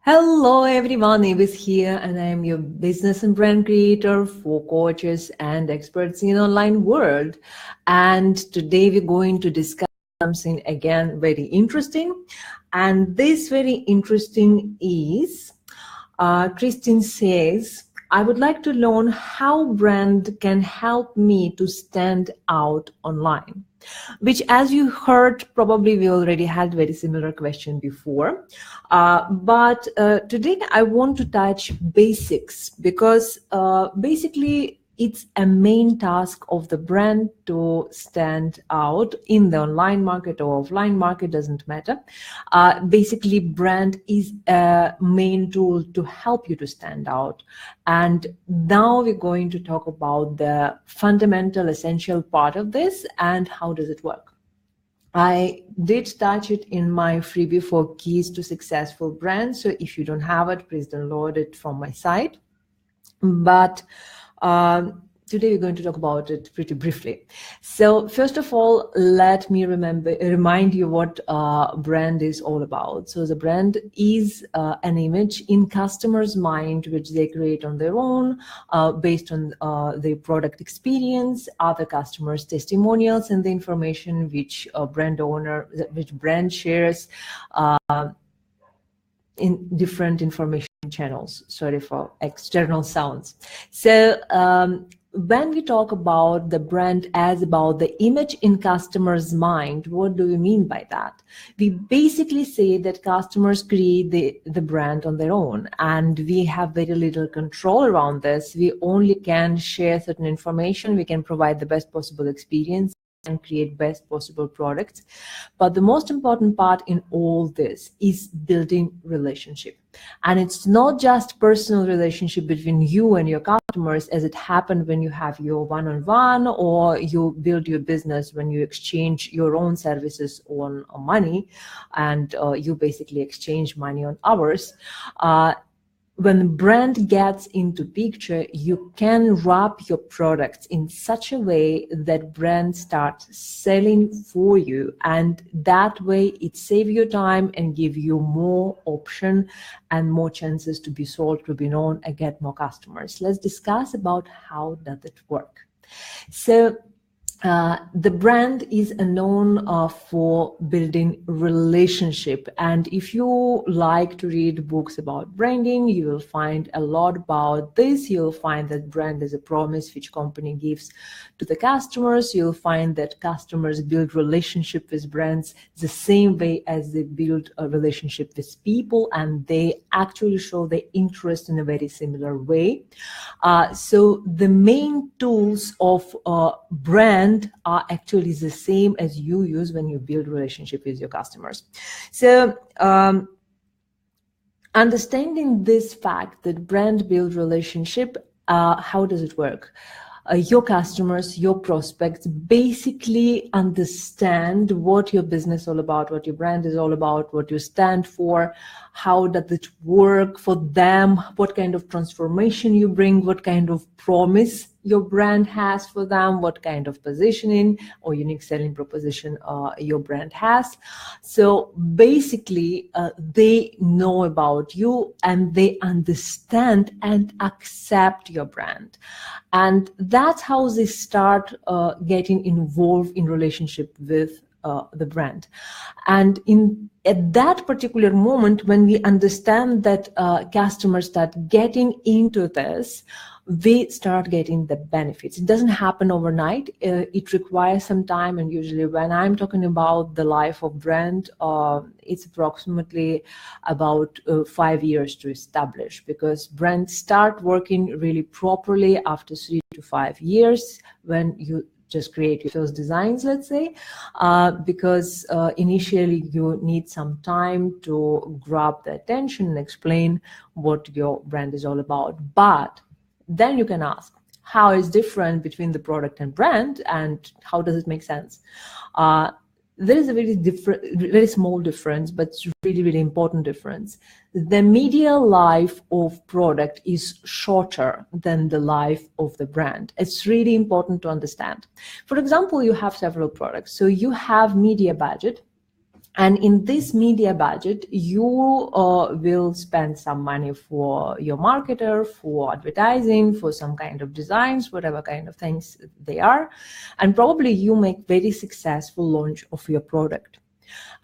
Hello everyone, Avis here, and I am your business and brand creator for coaches and experts in online world. And today we're going to discuss something again very interesting. And this very interesting is, Kristin says, I would like to learn how brand can help me to stand out online. Which, as you heard, probably we already had very similar question before. But today I want to touch basics because basically it's a main task of the brand to stand out in the online market or offline market, doesn't matter. Basically, brand is a main tool to help you to stand out. And now we're going to talk about the fundamental, essential part of this and how does it work. I did touch it in my freebie for keys to successful brands. So if you don't have it, please download it from my site. But today we're going to talk about it pretty briefly. So first of all, let me remind you what brand is all about. So the brand is an image in customers' mind, which they create on their own based on their product experience, other customers' testimonials, and the information which brand shares in different information channels. Sorry for external sounds. So when we talk about the brand as about the image in customers' mind, what do we mean by that? We basically say that customers create the brand on their own, and we have very little control around this. We only can share certain information. We can provide the best possible experience and create best possible products. But the most important part in all this is building relationship. And it's not just personal relationship between you and your customers as it happened when you have your one-on-one or you build your business when you exchange your own services on money and you basically exchange money on hours. When brand gets into picture, you can wrap your products in such a way that brand starts selling for you, and that way it saves you time and give you more option and more chances to be sold, to be known, and get more customers. Let's discuss about how does it work. So the brand is known for building relationship, and if you like to read books about branding, you will find a lot about this. You'll find that brand is a promise which company gives to the customers. You'll find that customers build relationship with brands the same way as they build a relationship with people, and they actually show their interest in a very similar way. So the main tools of brand are actually the same as you use when you build relationship with your customers. So understanding this fact that brand build relationship, how does it work? Your customers, your prospects basically understand what your business is all about, what your brand is all about, what you stand for, how does it work for them, what kind of transformation you bring, what kind of promise your brand has for them, what kind of positioning or unique selling proposition your brand has. So basically, they know about you and they understand and accept your brand. And that's how they start getting involved in relationship with the brand. And at that particular moment, when we understand that customers start getting into this, we start getting the benefits. It doesn't happen overnight. It requires some time, and usually when I'm talking about the life of brand, it's approximately about 5 years to establish, because brands start working really properly after 3 to 5 years when you just create your first designs, let's say, because initially you need some time to grab the attention and explain what your brand is all about. But then you can ask, how is different between the product and brand, and how does it make sense? There is a very small difference, but it's really, really important difference. The media life of product is shorter than the life of the brand. It's really important to understand. For example, you have several products. So you have media budget, And in this media budget, you will spend some money for your marketer, for advertising, for some kind of designs, whatever kind of things they are. And probably you make very successful launch of your product.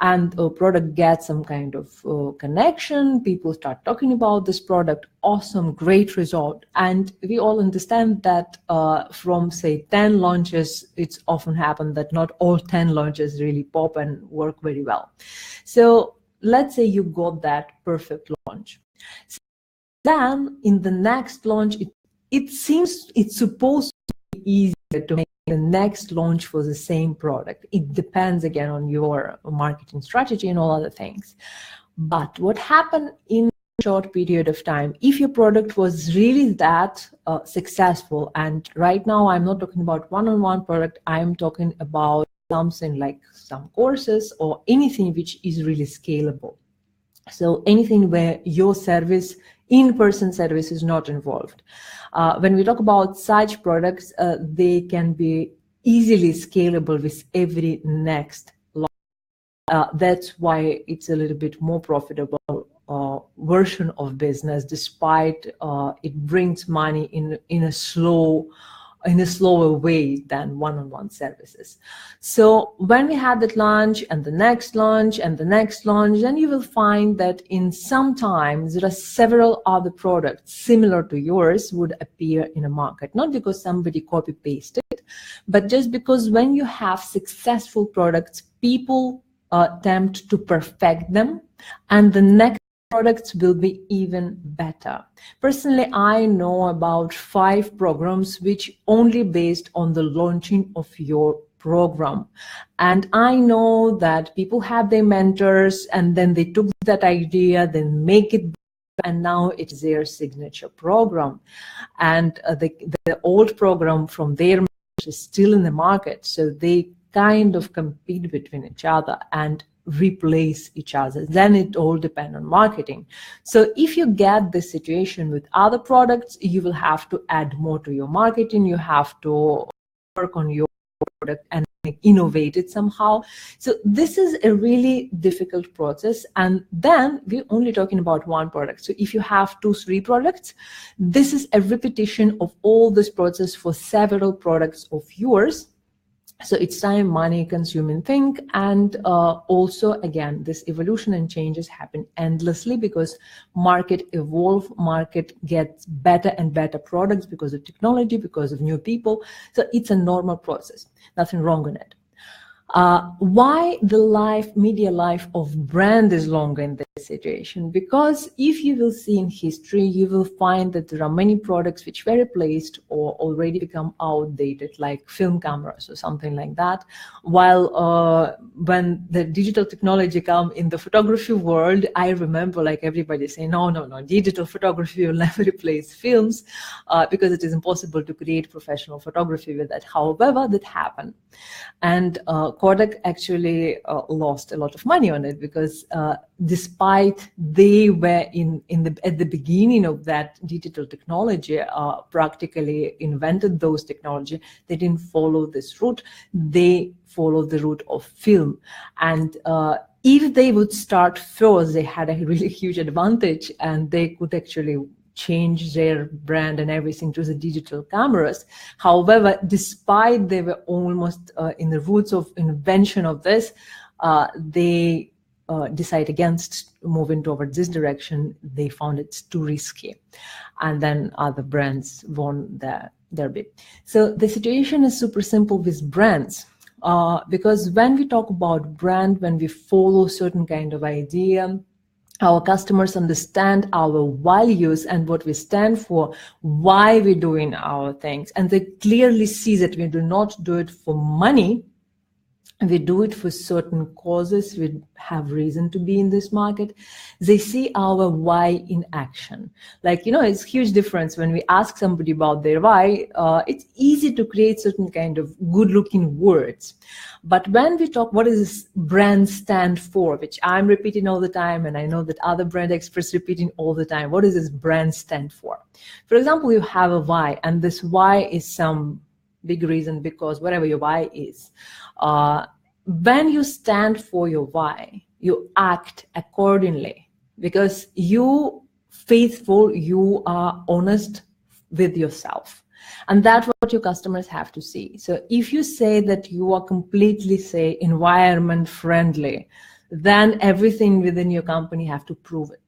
And a product gets some kind of connection, people start talking about this product, awesome, great result. And we all understand that from say 10 launches, it's often happened that not all 10 launches really pop and work very well. So let's say you got that perfect launch. So then in the next launch, it seems it's supposed to be easier to make the next launch for the same product. It depends again on your marketing strategy and all other things. But what happened in a short period of time, if your product was really that successful, and right now I'm not talking about one-on-one product, I'm talking about something like some courses or anything which is really scalable. So anything where your service, in-person service, is not involved. When we talk about such products, they can be easily scalable with every next launch. That's why it's a little bit more profitable version of business, despite it brings money in a slower way than one-on-one services. So when we had that launch and the next launch and the next launch, then you will find that in some times there are several other products similar to yours would appear in a market, not because somebody copy-pasted it, but just because when you have successful products, people attempt to perfect them, and the next products will be even better. Personally, I know about 5 programs which only based on the launching of your program. And I know that people have their mentors and then they took that idea, then make it, and now it's their signature program. And the old program from their mentors is still in the market. So they kind of compete between each other and replace each other. Then it all depends on marketing. So if you get this situation with other products, you will have to add more to your marketing. You have to work on your product and innovate it somehow. So this is a really difficult process. And then we're only talking about one product. So if you have 2-3 products, this is a repetition of all this process for several products of yours. So it's time, money consuming thing. And also, again, this evolution and changes happen endlessly because market evolve, market gets better and better products because of technology, because of new people. So it's a normal process, nothing wrong in it. Why the media life of brand is longer in this situation? Because if you will see in history, you will find that there are many products which were replaced or already become outdated, like film cameras or something like that. While when the digital technology come in the photography world, I remember like everybody saying, no, digital photography will never replace films because it is impossible to create professional photography with that. However, that happened. And Kodak actually lost a lot of money on it because despite they were at the beginning of that digital technology, practically invented those technology, they didn't follow this route. They followed the route of film. And if they would start first, they had a really huge advantage and they could actually change their brand and everything to the digital cameras. However, despite they were almost in the roots of invention of this, they decide against moving towards this direction. They found it too risky. And then other brands won their bit. So the situation is super simple with brands. Because when we talk about brand, when we follow certain kind of idea, our customers understand our values and what we stand for, why we're doing our things. And they clearly see that we do not do it for money. We do it for certain causes. We have reason to be in this market. They see our why in action. Like, it's a huge difference when we ask somebody about their why. It's easy to create certain kind of good looking words. But when we talk, what does this brand stand for, which I'm repeating all the time, and I know that other brand experts repeating all the time, what does this brand stand for? For example, you have a why, and this why is some big reason because whatever your why is, when you stand for your why, you act accordingly because you faithful, you are honest with yourself. And that's what your customers have to see. So if you say that you are completely, say, environment friendly, then everything within your company have to prove it.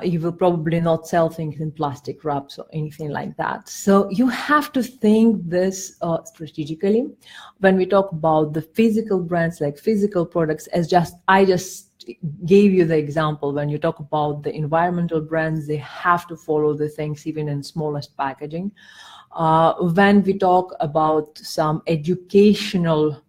You will probably not sell things in plastic wraps or anything like that. So you have to think this strategically. When we talk about the physical brands, like physical products, I just gave you the example. When you talk about the environmental brands, they have to follow the things even in smallest packaging. When we talk about some educational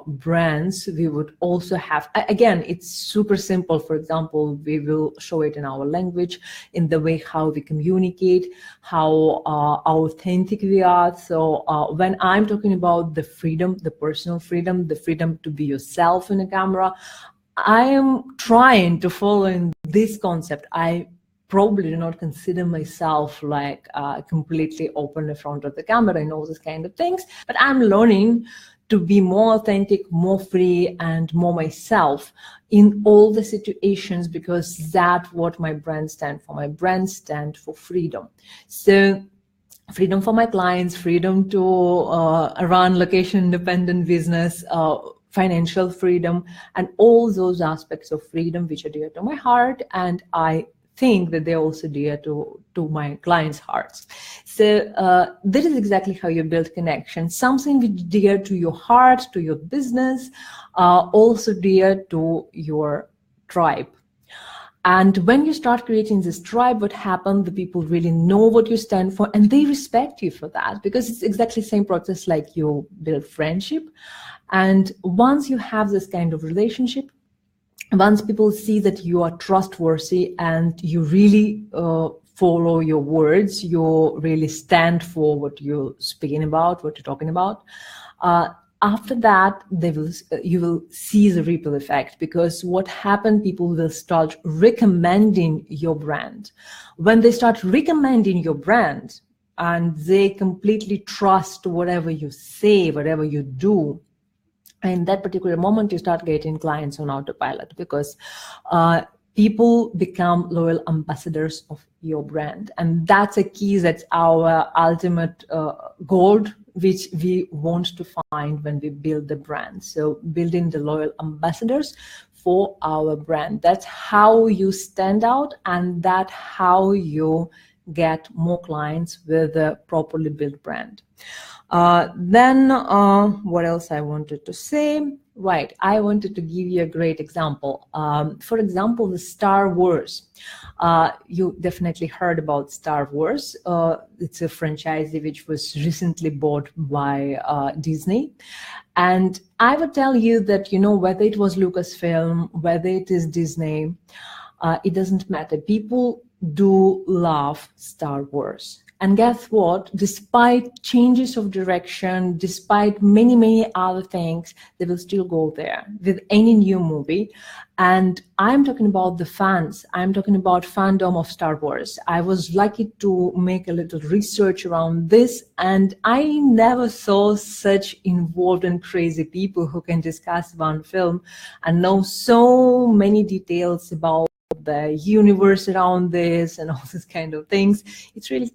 brands, we would also have, again, it's super simple. For example, we will show it in our language, in the way how we communicate, how authentic we are. So when I'm talking about the freedom, the personal freedom, the freedom to be yourself in a camera, I am trying to follow in this concept. I probably do not consider myself like completely open in front of the camera and all these kind of things, but I'm learning to be more authentic, more free, and more myself in all the situations, because that's what my brand stands for. My brand stands for freedom. So freedom for my clients, freedom to run location-independent business, financial freedom, and all those aspects of freedom which are dear to my heart, and I think that they're also dear to my clients' hearts. So this is exactly how you build connection. Something which is dear to your heart, to your business, also dear to your tribe. And when you start creating this tribe, what happens, the people really know what you stand for, and they respect you for that, because it's exactly the same process like you build friendship. And once you have this kind of relationship, once people see that you are trustworthy and you really follow your words, you really stand for what you're speaking about, what you're talking about, after that, you will see the ripple effect, because what happened, people will start recommending your brand. When they start recommending your brand and they completely trust whatever you say, whatever you do, in that particular moment, you start getting clients on autopilot, because people become loyal ambassadors of your brand. And that's a key, that's our ultimate goal, which we want to find when we build the brand. So building the loyal ambassadors for our brand. That's how you stand out, and that's how you get more clients with a properly built brand. Then what else I wanted to say? Right, I wanted to give you a great example. For example, the Star Wars. You definitely heard about Star Wars. It's a franchise which was recently bought by Disney. And I would tell you that, you know, whether it was Lucasfilm, whether it is Disney, it doesn't matter. People do love Star Wars. And guess what? Despite changes of direction, despite many, many other things, they will still go there with any new movie. And I'm talking about the fans. I'm talking about fandom of Star Wars. I was lucky to make a little research around this, and I never saw such involved and crazy people who can discuss one film and know so many details about the universe around this and all these kind of things. It's really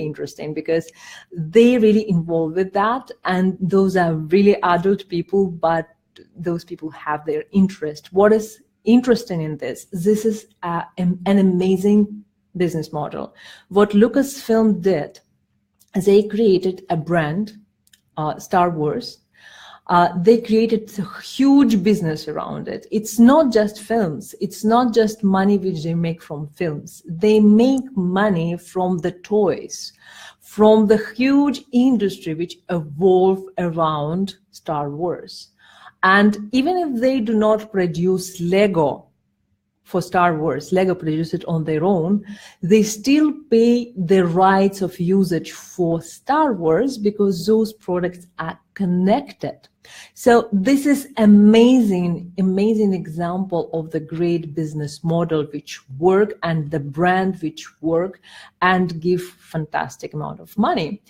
interesting, because they really involved with that, and those are really adult people, but those people have their interest. What is interesting in this is an amazing business model. What Lucasfilm did, they created a brand, Star Wars. They created a huge business around it. It's not just films. It's not just money which they make from films. They make money from the toys, from the huge industry which evolved around Star Wars. And even if they do not produce Lego for Star Wars, Lego produced it on their own, they still pay the rights of usage for Star Wars because those products are connected. So this is amazing example of the great business model which work and the brand which work and give fantastic amount of money.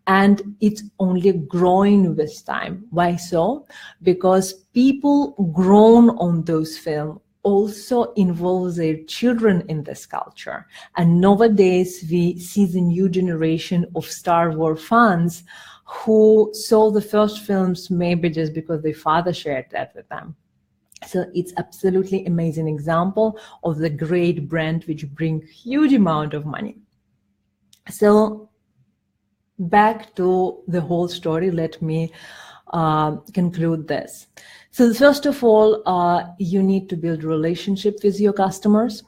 And it's only growing with time. Why so? Because people grown on those films also involve their children in this culture. And nowadays we see the new generation of Star Wars fans who saw the first films maybe just because their father shared that with them. So it's absolutely amazing example of the great brand which bring huge amount of money. So back to the whole story, let me conclude this. So first of all, you need to build relationship with your customers.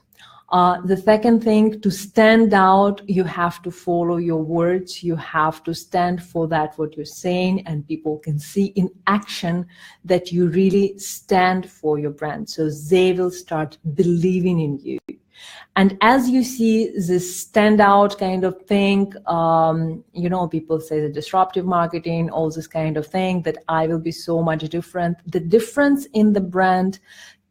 The second thing, to stand out, you have to follow your words. You have to stand for that, what you're saying, and people can see in action that you really stand for your brand. So they will start believing in you. And as you see this standout kind of thing, you know, people say the disruptive marketing, all this kind of thing, that I will be so much different. The difference in the brand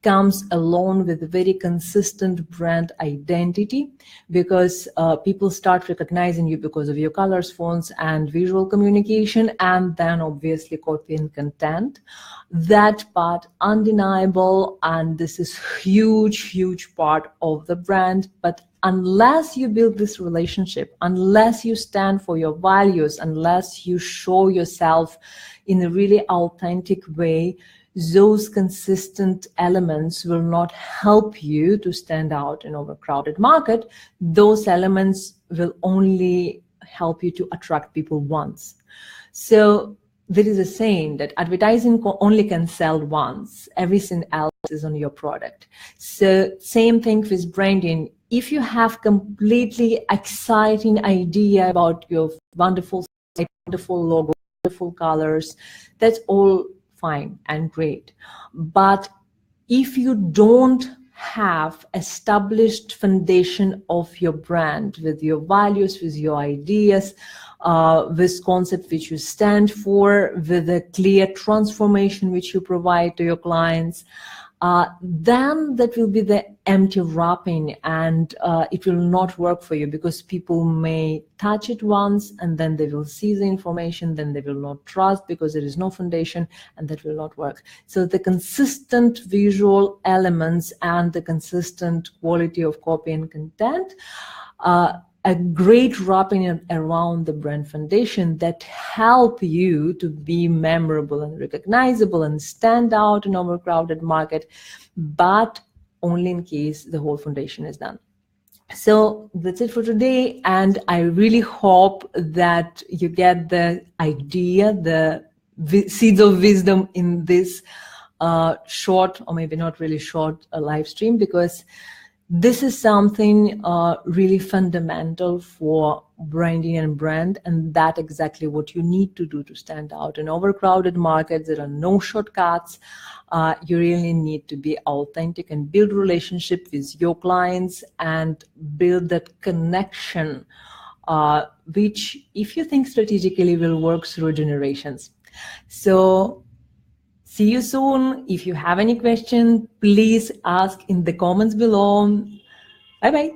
comes along with a very consistent brand identity, because people start recognizing you because of your colors, fonts, and visual communication, and then obviously copy and content. That part undeniable, and this is huge part of the brand. But unless you build this relationship, unless you stand for your values, unless you show yourself in a really authentic way, those consistent elements will not help you to stand out in overcrowded market. Those elements will only help you to attract people once. So there is a saying that advertising only can sell once. Everything else is on your product. So same thing with branding. If you have completely exciting idea about your wonderful site, wonderful logo, wonderful colors, that's all fine and great. But if you don't have established foundation of your brand with your values, with your ideas, with concept which you stand for, with a clear transformation which you provide to your clients, then that will be the empty wrapping, and it will not work for you, because people may touch it once and then they will see the information, then they will not trust because there is no foundation, and that will not work. So the consistent visual elements and the consistent quality of copy and content, a great wrapping around the brand foundation that help you to be memorable and recognizable and stand out in overcrowded market, but only in case the whole foundation is done. So that's it for today, and I really hope that you get the idea, the seeds of wisdom in this short, or maybe not really short, live stream, because this is something really fundamental for branding and brand, and that's exactly what you need to do to stand out in overcrowded markets. There are no shortcuts. You really need to be authentic and build relationship with your clients and build that connection, which, if you think strategically, will work through generations. So see you soon. If you have any question, please ask in the comments below. Bye-bye.